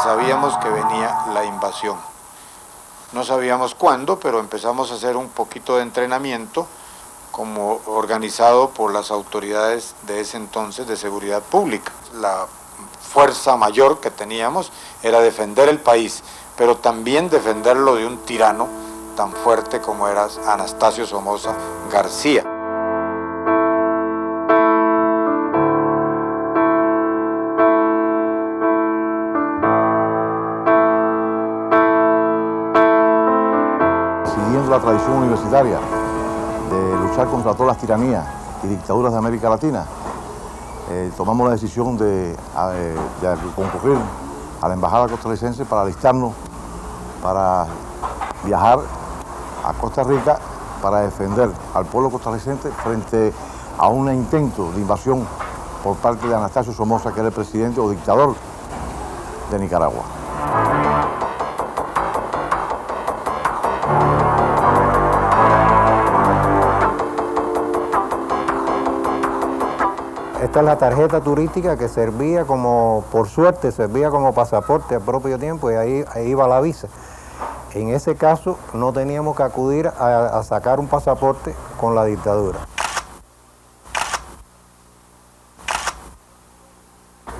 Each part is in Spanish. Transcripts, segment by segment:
Sabíamos que venía la invasión. No sabíamos cuándo, pero empezamos a hacer un poquito de entrenamiento como organizado por las autoridades de ese entonces de seguridad pública. La fuerza mayor que teníamos era defender el país, pero también defenderlo de un tirano tan fuerte como era Anastasio Somoza García. Siguiendo la tradición universitaria de luchar contra todas las tiranías y dictaduras de América Latina, tomamos la decisión de concurrir a la embajada costarricense para alistarnos, para viajar a Costa Rica para defender al pueblo costarricense frente a un intento de invasión por parte de Anastasio Somoza, que era el presidente o dictador de Nicaragua. Esta es la tarjeta turística que servía como, por suerte, servía como pasaporte al propio tiempo, y ahí iba la visa. En ese caso no teníamos que acudir a sacar un pasaporte con la dictadura.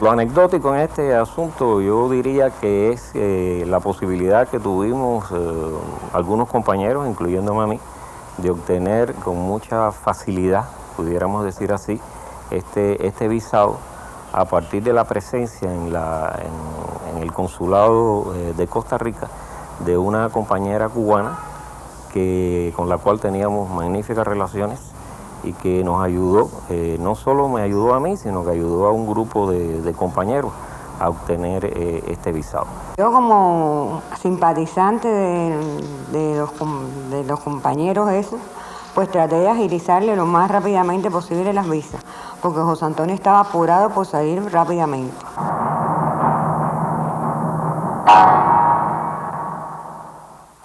Lo anecdótico en este asunto yo diría que es la posibilidad que tuvimos algunos compañeros, incluyéndome a mí, de obtener con mucha facilidad, pudiéramos decir así, este visado a partir de la presencia en el consulado de Costa Rica de una compañera cubana con la cual teníamos magníficas relaciones y que nos ayudó, no solo me ayudó a mí, sino que ayudó a un grupo de compañeros a obtener este visado. Yo, como simpatizante de los compañeros esos, pues traté de agilizarle lo más rápidamente posible las visas, porque José Antonio estaba apurado por salir rápidamente.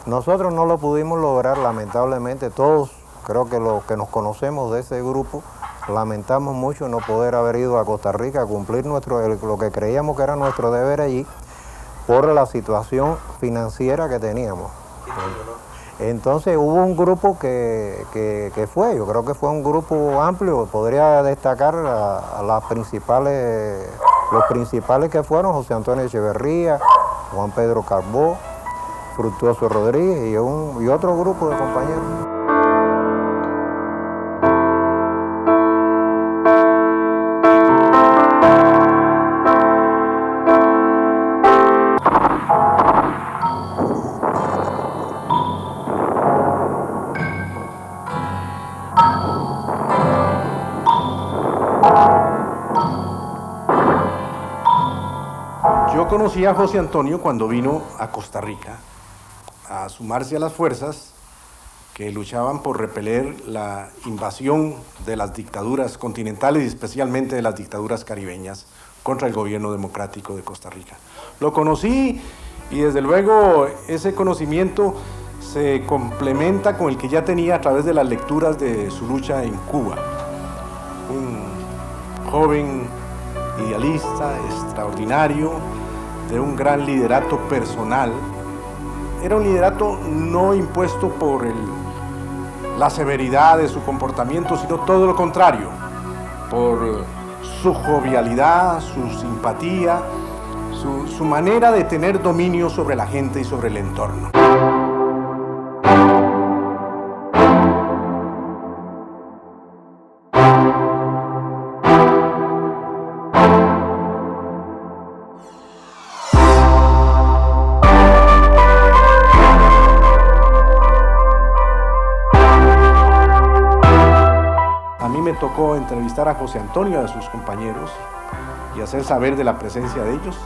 Nosotros no lo pudimos lograr, lamentablemente. Todos, creo que los que nos conocemos de ese grupo, lamentamos mucho no poder haber ido a Costa Rica a cumplir lo que creíamos que era nuestro deber allí, por la situación financiera que teníamos. Entonces hubo un grupo que fue, yo creo que fue un grupo amplio. Podría destacar a los principales que fueron José Antonio Echeverría, Juan Pedro Carbó, Fructuoso Rodríguez y otro grupo de compañeros. Yo conocí a José Antonio cuando vino a Costa Rica a sumarse a las fuerzas que luchaban por repeler la invasión de las dictaduras continentales y especialmente de las dictaduras caribeñas contra el gobierno democrático de Costa Rica. Lo conocí y desde luego ese conocimiento se complementa con el que ya tenía a través de las lecturas de su lucha en Cuba. Un joven idealista, extraordinario, de un gran liderato personal. Era un liderato no impuesto por la severidad de su comportamiento, sino todo lo contrario, por su jovialidad, su simpatía, su manera de tener dominio sobre la gente y sobre el entorno. Me tocó entrevistar a José Antonio y a sus compañeros y hacer saber de la presencia de ellos,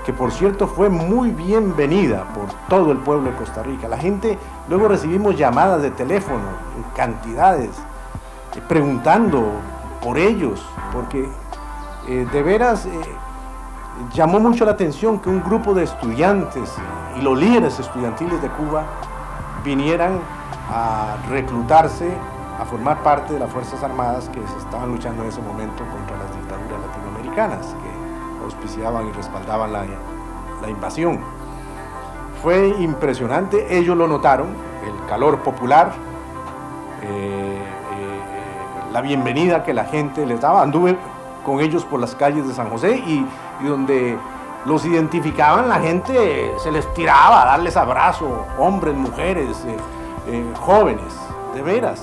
que por cierto fue muy bienvenida por todo el pueblo de Costa Rica. La gente, luego recibimos llamadas de teléfono en cantidades, preguntando por ellos, porque de veras llamó mucho la atención que un grupo de estudiantes y los líderes estudiantiles de Cuba vinieran a reclutarse, a formar parte de las Fuerzas Armadas que se estaban luchando en ese momento contra las dictaduras latinoamericanas, que auspiciaban y respaldaban la invasión. Fue impresionante, ellos lo notaron, el calor popular, la bienvenida que la gente les daba. Anduve con ellos por las calles de San José y donde los identificaban, la gente se les tiraba a darles abrazo, hombres, mujeres, jóvenes, de veras.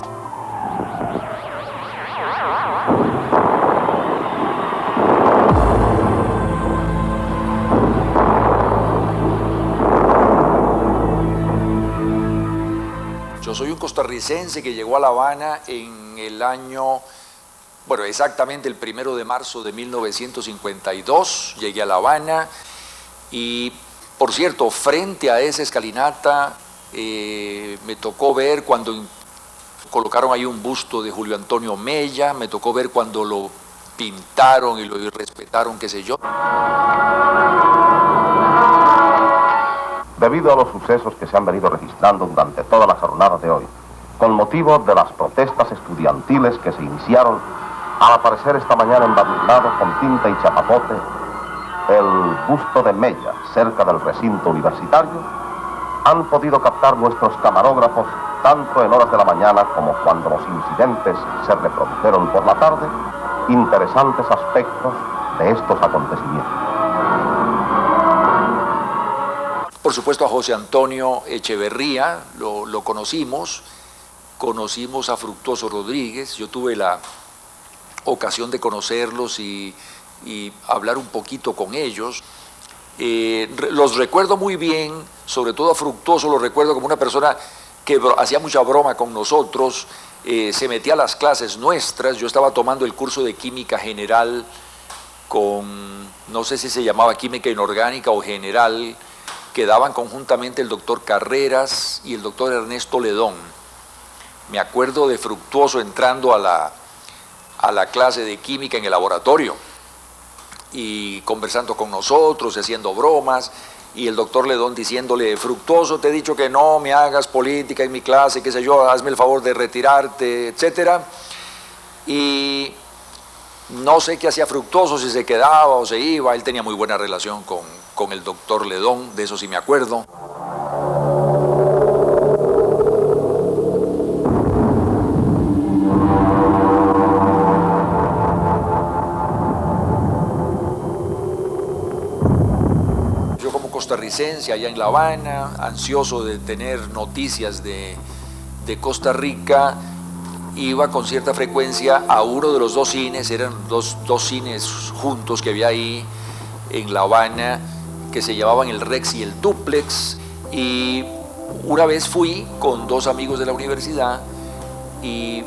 Yo soy un costarricense que llegó a La Habana en el año, bueno, exactamente el 1 de marzo de 1952, llegué a La Habana y, por cierto, frente a esa escalinata me tocó ver cuando colocaron ahí un busto de Julio Antonio Mella, me tocó ver cuando lo pintaron y lo respetaron, qué sé yo. Debido a los sucesos que se han venido registrando durante toda la jornada de hoy, con motivo de las protestas estudiantiles que se iniciaron al aparecer esta mañana embadurnado con tinta y chapapote el busto de Mella cerca del recinto universitario, han podido captar nuestros camarógrafos tanto en horas de la mañana como cuando los incidentes se reprodujeron por la tarde, interesantes aspectos de estos acontecimientos. Por supuesto a José Antonio Echeverría, lo conocimos a Fructuoso Rodríguez, yo tuve la ocasión de conocerlos y hablar un poquito con ellos. Los recuerdo muy bien, sobre todo a Fructuoso lo recuerdo como una persona que hacía mucha broma con nosotros, se metía a las clases nuestras. Yo estaba tomando el curso de Química General con, no sé si se llamaba Química Inorgánica o General, que daban conjuntamente el doctor Carreras y el doctor Ernesto Ledón. Me acuerdo de Fructuoso entrando a la clase de química en el laboratorio y conversando con nosotros, haciendo bromas, y el doctor Ledón diciéndole: Fructuoso, te he dicho que no me hagas política en mi clase, qué sé yo, hazme el favor de retirarte, etcétera. Y no sé qué hacía Fructuoso, si se quedaba o se iba. Él tenía muy buena relación con el doctor Ledón, de eso sí me acuerdo. Yo como costarricense allá en La Habana, ansioso de tener noticias de Costa Rica, iba con cierta frecuencia a uno de los dos cines, eran dos cines juntos que había ahí en La Habana, que se llamaban el Rex y el Duplex, y una vez fui con dos amigos de la universidad y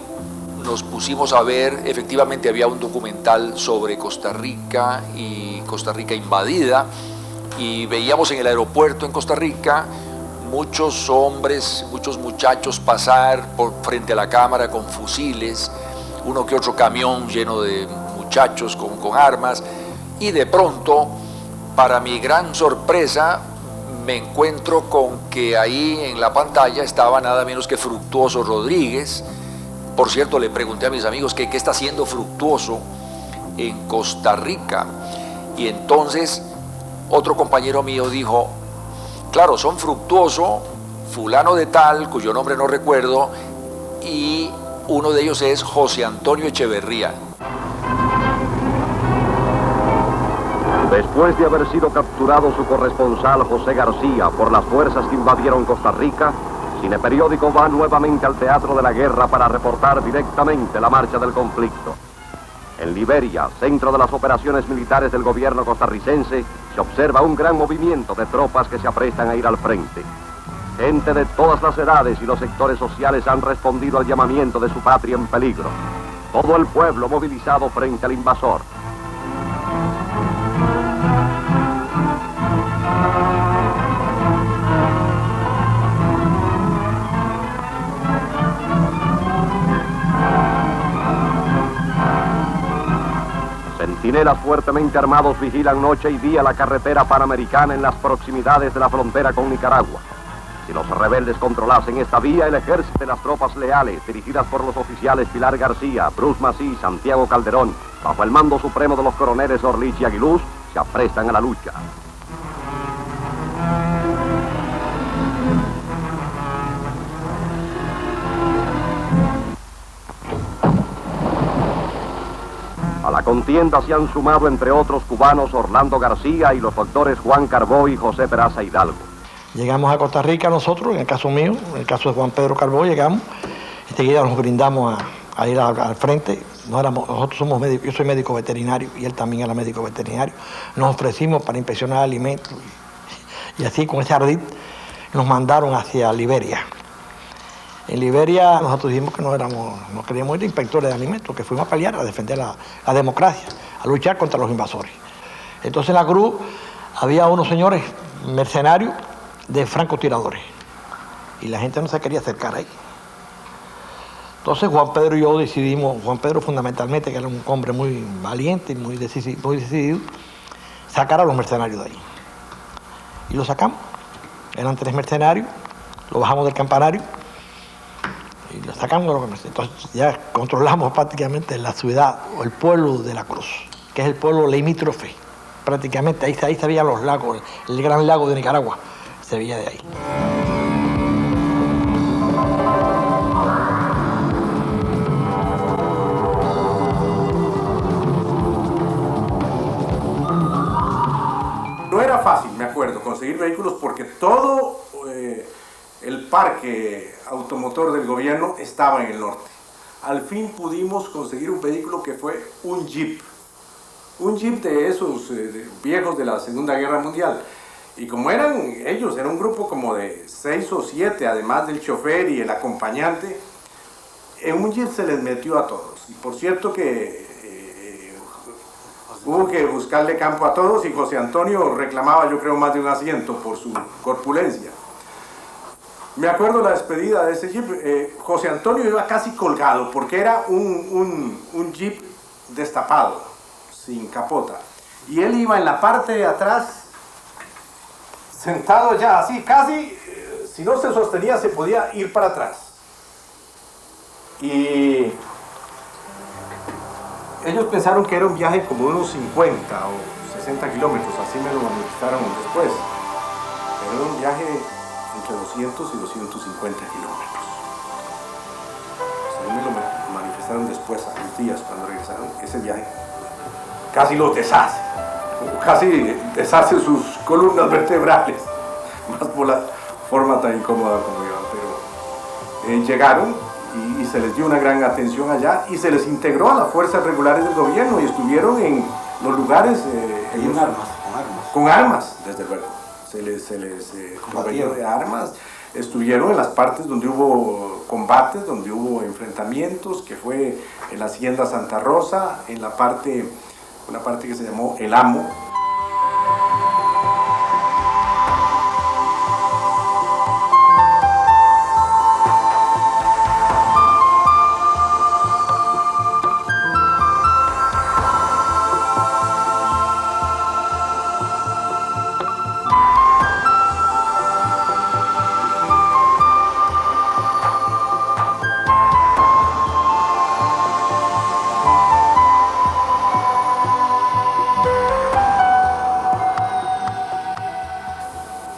nos pusimos a ver. Efectivamente había un documental sobre Costa Rica y Costa Rica invadida, y veíamos en el aeropuerto en Costa Rica muchos hombres, muchos muchachos pasar por frente a la cámara con fusiles, uno que otro camión lleno de muchachos con armas, y de pronto, para mi gran sorpresa, me encuentro con que ahí en la pantalla estaba nada menos que Fructuoso Rodríguez. Por cierto, le pregunté a mis amigos qué está haciendo Fructuoso en Costa Rica, y entonces otro compañero mío dijo: claro, son Fructuoso, fulano de tal, cuyo nombre no recuerdo, y uno de ellos es José Antonio Echeverría. Después de haber sido capturado su corresponsal José García por las fuerzas que invadieron Costa Rica, Cine Periódico va nuevamente al teatro de la guerra para reportar directamente la marcha del conflicto. En Liberia, centro de las operaciones militares del gobierno costarricense, se observa un gran movimiento de tropas que se aprestan a ir al frente. Gente de todas las edades y los sectores sociales han respondido al llamamiento de su patria en peligro. Todo el pueblo movilizado frente al invasor. Centinelas fuertemente armados vigilan noche y día la carretera panamericana en las proximidades de la frontera con Nicaragua. Si los rebeldes controlasen esta vía, el ejército de las tropas leales, dirigidas por los oficiales Pilar García, Bruce Mací y Santiago Calderón, bajo el mando supremo de los coroneles Orlich y Aguiluz, se aprestan a la lucha. A la contienda se han sumado, entre otros cubanos, Orlando García y los doctores Juan Carbó y José Peraza Hidalgo. Llegamos a Costa Rica nosotros, en el caso mío, en el caso de Juan Pedro Carbó, llegamos, enseguida nos brindamos a ir al frente. Nosotros somos médicos, yo soy médico veterinario y él también era médico veterinario. Nos ofrecimos para inspeccionar alimentos y así con ese ardid nos mandaron hacia Liberia. En Liberia nosotros dijimos que no queríamos ir de inspectores de alimentos, que fuimos a pelear, a defender la democracia, a luchar contra los invasores. Entonces en la cruz había unos señores mercenarios de francotiradores y la gente no se quería acercar ahí. Entonces Juan Pedro y yo decidimos, Juan Pedro fundamentalmente, que era un hombre muy valiente y muy decidido, sacar a los mercenarios de ahí. Y lo sacamos. Eran 3 mercenarios, lo bajamos del campanario y lo sacamos de los mercenarios. Entonces ya controlamos prácticamente la ciudad o el pueblo de La Cruz, que es el pueblo limítrofe. Prácticamente ahí se veían los lagos, el gran lago de Nicaragua se veía de ahí. No era fácil, me acuerdo, conseguir vehículos porque todo el parque automotor del gobierno estaba en el norte. Al fin pudimos conseguir un vehículo que fue un Jeep de esos viejos de la Segunda Guerra Mundial. Y como era un grupo como de 6 o 7, además del chofer y el acompañante, en un Jeep se les metió a todos. Y por cierto que hubo que buscarle campo a todos y José Antonio reclamaba, yo creo, más de un asiento por su corpulencia. Me acuerdo la despedida de ese Jeep. José Antonio iba casi colgado porque era un Jeep destapado, sin capota. Y él iba en la parte de atrás, sentado ya así, casi, si no se sostenía se podía ir para atrás. Y ellos pensaron que era un viaje como unos 50 o 60 kilómetros, así me lo manifestaron después. Pero era un viaje entre 200 y 250 kilómetros. Así me lo manifestaron después, a los días, cuando regresaron. Ese viaje casi los deshace, casi deshace sus columnas vertebrales, más por la forma tan incómoda como iban. Pero llegaron y se les dio una gran atención allá y se les integró a las fuerzas regulares del gobierno y estuvieron en los lugares con armas, desde luego. Se les proveyó de armas, estuvieron en las partes donde hubo combates, donde hubo enfrentamientos, que fue en la Hacienda Santa Rosa, en una parte que se llamó El Amo.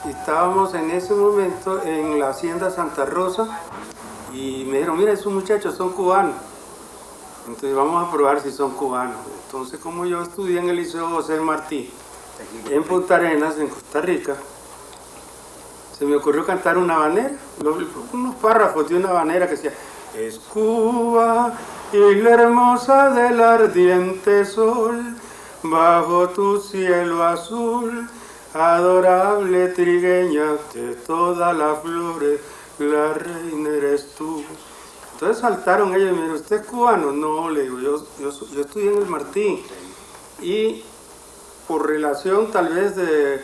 Estábamos en ese momento en la Hacienda Santa Rosa y me dijeron, mira, esos muchachos son cubanos, entonces vamos a probar si son cubanos. Entonces, como yo estudié en el Liceo José Martí, en Punta Arenas, en Costa Rica, se me ocurrió cantar una habanera, unos párrafos de una habanera que decía: es Cuba, isla hermosa del ardiente sol, bajo tu cielo azul, adorable trigueña de todas las flores, la reina eres tú. Entonces saltaron ellos y me dijeron, ¿usted es cubano? No, le digo, yo estudié en el Martí. Y por relación tal vez de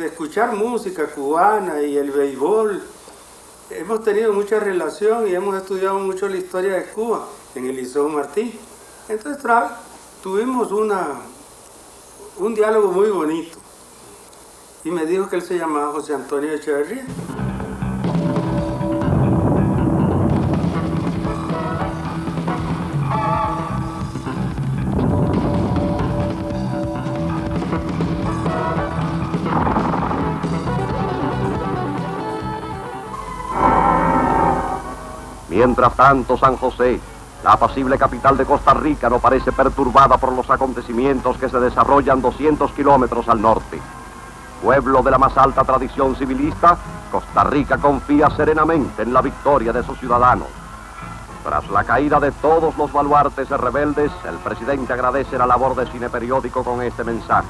escuchar música cubana y el béisbol, hemos tenido mucha relación y hemos estudiado mucho la historia de Cuba en el Liceo Martí. Entonces tuvimos un diálogo muy bonito y me dijo que él se llamaba José Antonio Echeverría. Mientras tanto, San José, la apacible capital de Costa Rica, no parece perturbada por los acontecimientos que se desarrollan 200 kilómetros al norte. Pueblo de la más alta tradición civilista, Costa Rica confía serenamente en la victoria de sus ciudadanos. Tras la caída de todos los baluartes rebeldes, el presidente agradece la labor de Cine Periódico con este mensaje.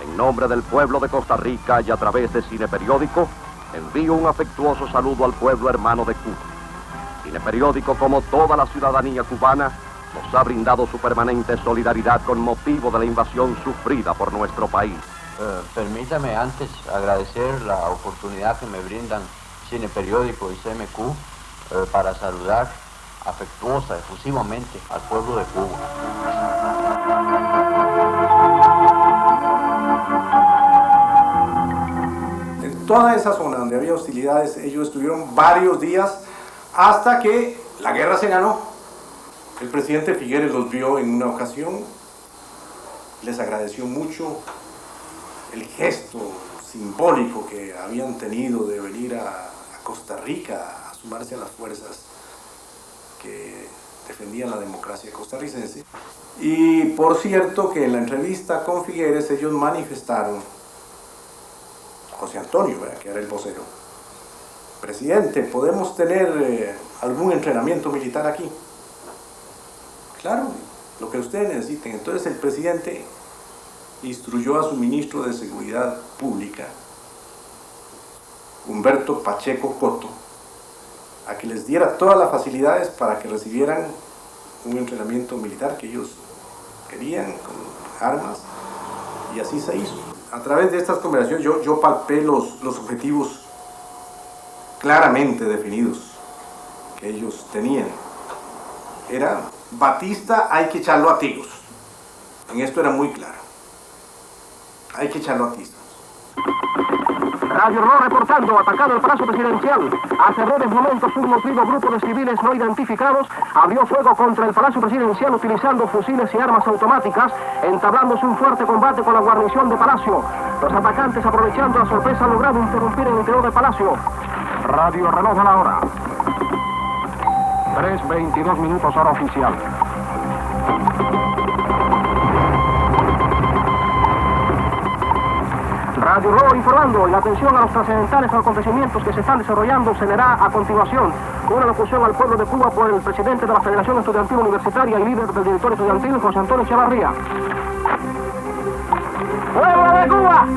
En nombre del pueblo de Costa Rica y a través de Cine Periódico, envío un afectuoso saludo al pueblo hermano de Cuba. Cine Periódico, como toda la ciudadanía cubana, nos ha brindado su permanente solidaridad con motivo de la invasión sufrida por nuestro país. Permítame antes agradecer la oportunidad que me brindan Cine Periódico y CMQ para saludar afectuosa, efusivamente al pueblo de Cuba. En toda esa zona donde había hostilidades, ellos estuvieron varios días hasta que la guerra se ganó. El presidente Figueres los vio en una ocasión, les agradeció mucho el gesto simbólico que habían tenido de venir a Costa Rica a sumarse a las fuerzas que defendían la democracia costarricense. Y por cierto que en la entrevista con Figueres ellos manifestaron, José Antonio, que era el vocero: presidente, ¿podemos tener algún entrenamiento militar aquí? Claro, lo que ustedes necesiten. Entonces el presidente instruyó a su ministro de Seguridad Pública, Humberto Pacheco Coto, a que les diera todas las facilidades para que recibieran un entrenamiento militar que ellos querían, con armas, y así se hizo. A través de estas conversaciones yo palpé los objetivos claramente definidos que ellos tenían. Era: Batista hay que echarlo a tiros. En esto era muy claro. Hay que echarlo a tiros. Radio Reloj reportando, atacado el Palacio Presidencial. Hace breves momentos un nutrido grupo de civiles no identificados abrió fuego contra el Palacio Presidencial utilizando fusiles y armas automáticas, entablándose un fuerte combate con la guarnición de Palacio. Los atacantes, aprovechando la sorpresa, han logrado interrumpir el interior del Palacio. Radio Reloj a la hora. 3:22 minutos hora oficial. Radio Reloj informando, y la atención a los trascendentales acontecimientos que se están desarrollando se leerá a continuación una locución al pueblo de Cuba por el presidente de la Federación Estudiantil Universitaria y líder del directorio estudiantil, José Antonio Echeverría. ¡Pueblo de Cuba!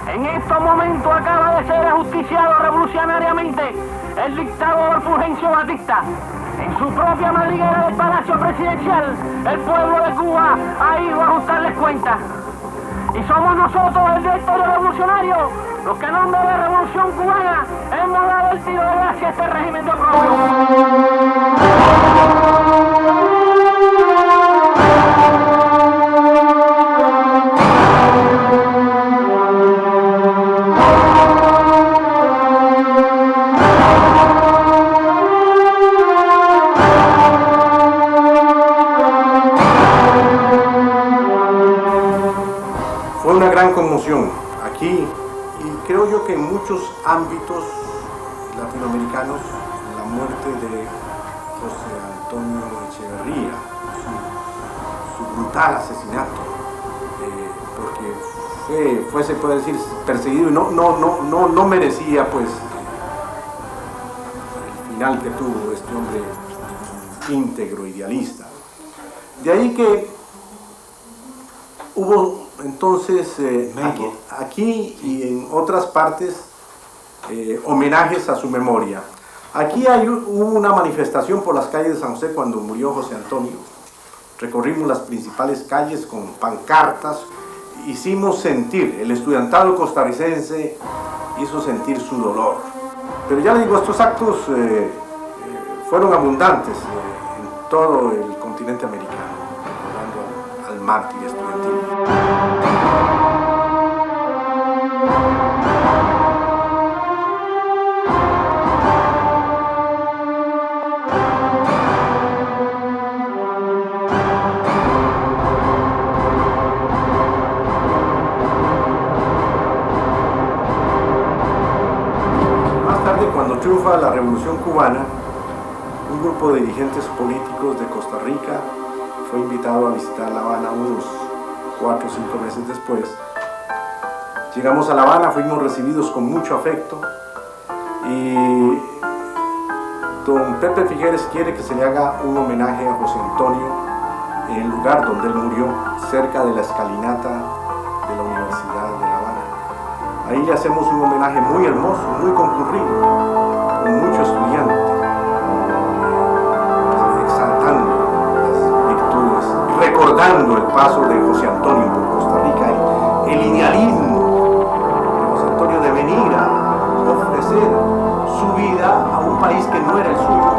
En estos momentos acaba de ser ajusticiado revolucionariamente el dictador Fulgencio Batista. En su propia madriguera del Palacio Presidencial, el pueblo de Cuba ha ido a ajustarles cuentas. Y somos nosotros, el directorio revolucionario, los que en nombre de la revolución cubana hemos dado el tiro de gracia a este régimen de oprobio. Conmoción aquí, y creo yo que en muchos ámbitos latinoamericanos, la muerte de José Antonio Echeverría, su brutal asesinato, porque se puede decir, perseguido y no merecía pues el final que tuvo este hombre íntegro, idealista. De ahí que hubo entonces aquí y en otras partes homenajes a su memoria. Aquí hubo una manifestación por las calles de San José cuando murió José Antonio. Recorrimos las principales calles con pancartas, hicimos sentir, el estudiantado costarricense hizo sentir su dolor. Pero ya les digo, estos actos fueron abundantes en todo el continente americano. mártir estudiantil. Cuando triunfa la Revolución Cubana, un grupo de dirigentes políticos de Costa Rica fue invitado a visitar La Habana unos 4 o 5 meses después. Llegamos a La Habana, fuimos recibidos con mucho afecto y don Pepe Figueres quiere que se le haga un homenaje a José Antonio en el lugar donde él murió, cerca de la escalinata de la Universidad de La Habana. Ahí le hacemos un homenaje muy hermoso, muy concurrido, con muchos estudiantes, exaltando las virtudes, recordando el paso de José Antonio por Costa Rica, el idealismo de José Antonio de venir a ofrecer su vida a un país que no era el suyo.